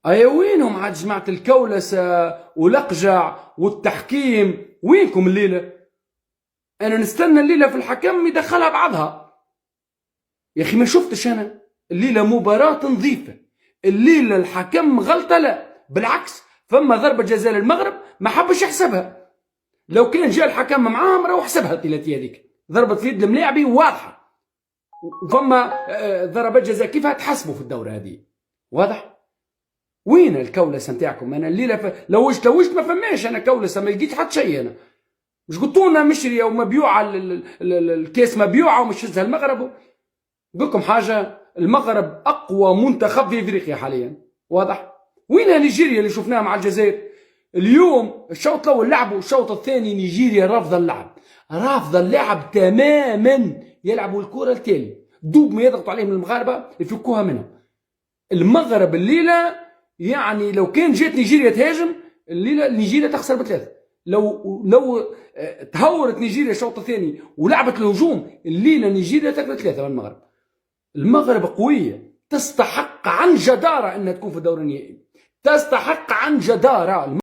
وينهم عاد جماعة الكولسة والأقجع والتحكيم؟ وينكم الليلة؟ أنا نستنى الليلة في الحكم يدخلها بعضها. يا أخي ما شفتش أنا الليلة مباراة نظيفة، الليلة الحكم غلطة لا بالعكس، فما ضربة جزاء للمغرب ما حبش يحسبها. لو كان جاء الحكم معاهم راهو حسبها الثلاثية هذيك، ضربة في يد الملاعبي واضحة، وفما ضربات جزاء كيفها تحسبوا في الدورة هذه واضح. وين الكولسة نتاعكم؟ أنا الليلة لوجت ما فماش أنا كولسة، ما لقيت حتى شيء. أنا مش قلتونا مشرية ومبيوعة الكاس مبيوعة ومش هزها المغرب. نقول لكم حاجة، المغرب أقوى منتخب في إفريقيا حاليا واضح. وين نيجيريا اللي شفناها مع الجزائر؟ اليوم الشوط الأول لعبوا، الشوط الثاني نيجيريا رافضة اللعب، رافضة اللعب تماما، يلعبوا الكرة التالي دوب ما يضغطوا عليهم المغاربة يفكوها منهم. المغرب الليلة يعني لو كان جات نيجيريا تهاجم الليلة نيجيريا تخسر بثلاثة. لو تهورت نيجيريا الشوط الثاني ولعبت الهجوم الليلة نيجيريا تاكل ثلاثة من المغرب. المغرب قوية، تستحق عن جدارة أنها تكون في الدور النهائي، تستحق عن جدارة.